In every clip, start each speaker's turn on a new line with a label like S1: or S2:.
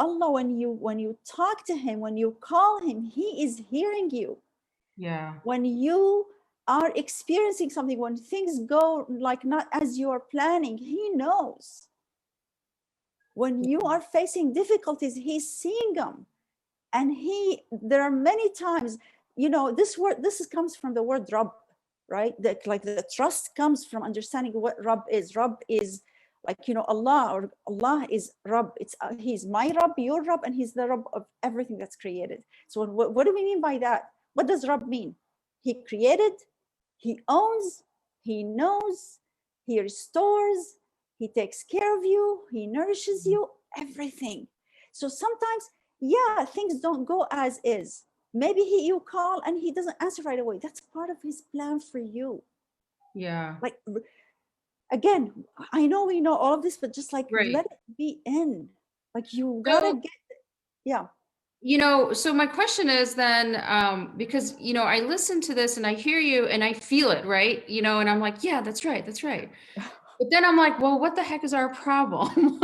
S1: Allah, when you talk to him, when you call him, he is hearing you.
S2: Yeah.
S1: When you are experiencing something, when things go like not as you are planning, he knows. When you are facing difficulties, he's seeing them. And there are many times, this word, comes from the word Rabb, right? That like the trust comes from understanding what Rabb is. Rabb is like, Allah, or Allah is Rabb. He's my Rabb, your Rabb, and he's the Rabb of everything that's created. So what do we mean by that? What does Rabb mean? He created, he owns, he knows, he restores, he takes care of you, he nourishes you, everything. So sometimes, yeah, things don't go as is. Maybe you call and he doesn't answer right away. That's part of his plan for you.
S2: Yeah.
S1: Like, again, I know we know all of this, but just like
S2: Right.
S1: let it be in. Like you gotta
S2: So,
S1: get, yeah.
S2: so my question is then, because, I listen to this and I hear you and I feel it, right? And I'm like, yeah, that's right, that's right. But then I'm like, well, what the heck is our problem?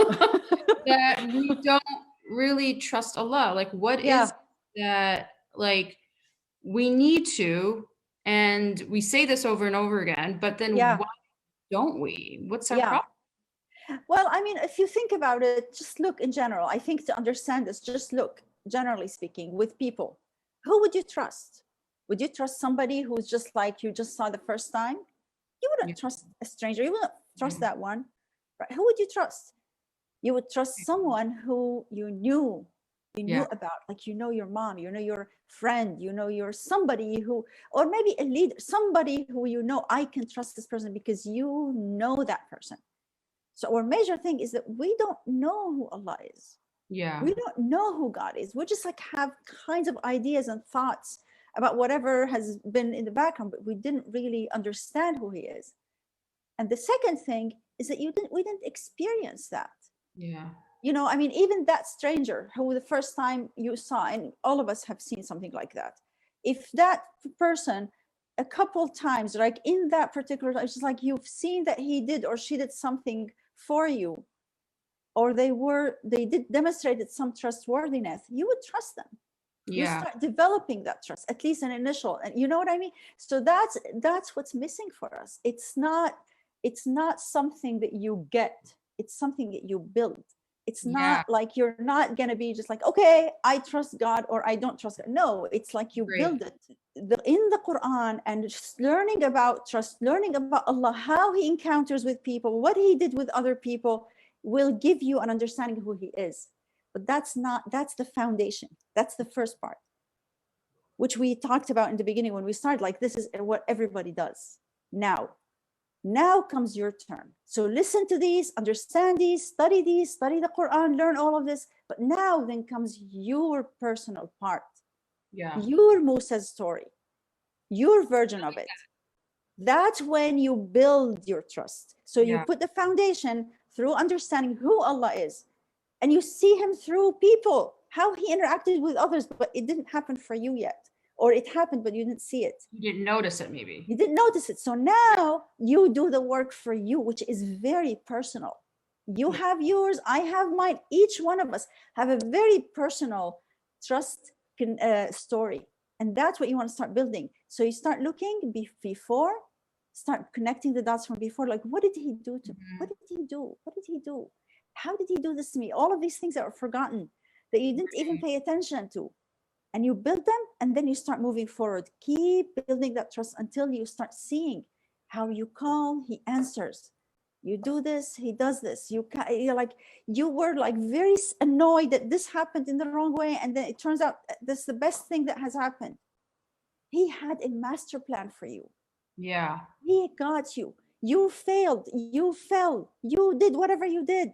S2: That we don't really trust Allah. Like, what
S1: Yeah,
S2: is that, like, we need to, and we say this over and over again, but then
S1: yeah,
S2: why don't we? What's our
S1: yeah.
S2: problem?
S1: Well, I mean, if you think about it, just look in general. I think to understand this, just look, generally speaking, with people. Who would you trust? Would you trust somebody who's just like you just saw the first time? You
S2: Yeah.
S1: wouldn't trust a stranger. You wouldn't trust
S2: Mhm.
S1: that one. Right? Who would you trust? You would trust someone who you knew
S2: Yeah.
S1: about, like your mom, your friend, your somebody who, or maybe a leader, somebody who I can trust this person because you know that person. So our major thing is that we don't know who Allah is.
S2: Yeah.
S1: We don't know who God is. We just like have kinds of ideas and thoughts about whatever has been in the background, but we didn't really understand who He is. And the second thing is that we didn't experience that.
S2: Yeah.
S1: I mean, even that stranger who the first time you saw, and all of us have seen something like that. If that person a couple times, like in that particular, it's just like you've seen that he did or she did something for you, or they did demonstrated some trustworthiness, you would trust them. You
S2: Yeah.
S1: start developing that trust, at least an initial, and you know what I mean. So that's what's missing for us. It's not something that you get, it's something that you build. It's
S2: Yeah.
S1: not like you're not going to be just like, okay, I trust God or I don't trust God. No, it's like you
S2: Great.
S1: build it in the Quran, and just learning about trust, learning about Allah, how He encounters with people, what He did with other people, will give you an understanding of who He is. But that's the foundation. That's the first part, which we talked about in the beginning when we started. Like, this is what everybody does. Now comes your turn. So listen to these, understand these, study the Quran, learn all of this. But now then comes your personal part,
S2: Yeah.
S1: your Musa's story, your version of it. That's when you build your trust. So you
S2: Yeah.
S1: put the foundation through understanding who Allah is, and you see Him through people, how He interacted with others, but it didn't happen for you yet, or it happened but you didn't see it,
S2: You didn't notice it, maybe.
S1: you didn't notice it. So now you do the work for you, which is very personal. You
S2: Yeah.
S1: have yours, I have mine. Each one of us have a very personal trust story, and that's what you want to start building. So you start looking before, start connecting the dots from before. Like, what did He do to me? What
S2: Mhm.
S1: did He do? What did He do? How did He do this to me? All of these things that are forgotten, that you didn't even pay attention to, and you build them, and then you start moving forward. Keep building that trust until you start seeing how you call, He answers. You do this, He does this. You're like, you were like very annoyed that this happened in the wrong way, and then it turns out this is the best thing that has happened. He had a master plan for you.
S2: Yeah.
S1: He got you. You failed, you fell, you did whatever you did,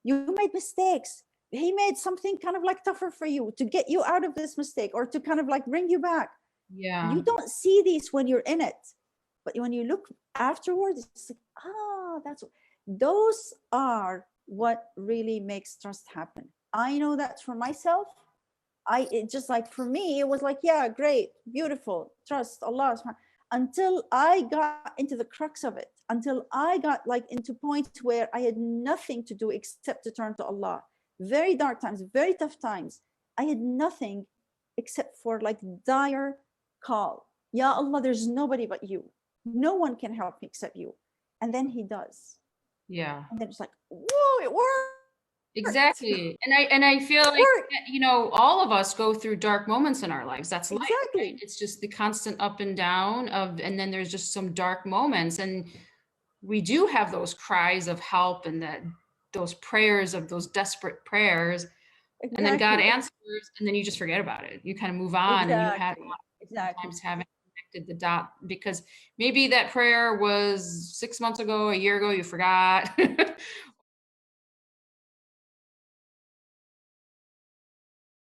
S1: you made mistakes. He made something kind of like tougher for you to get you out of this mistake, or to kind of like bring you back.
S2: Yeah.
S1: You don't see these when you're in it, but when you look afterwards, it's like, that's those are what really makes trust happen. I know that for myself. It just like, for me, it was like, yeah, great, beautiful, trust Allah, until I got into the crux of it, until I got like into point where I had nothing to do except to turn to Allah. very dark times, very tough times, I had nothing except for like dire call. Ya Allah, there's nobody but you. No one can help me except you. And then he does.
S2: Yeah.
S1: And then it's like, whoa, it worked.
S2: Exactly. And I feel like, you know, all of us go through dark moments in our lives. That's life,
S1: Exactly.
S2: right? It's just the constant up and down of, and then there's just some dark moments. And we do have those cries of help and that those prayers of those desperate prayers. And then God
S1: Exactly.
S2: answers, and then you just forget about it. You kind of move on, and you have
S1: Exactly.
S2: sometimes haven't connected the dot because maybe that prayer was 6 months ago, a year ago, you forgot,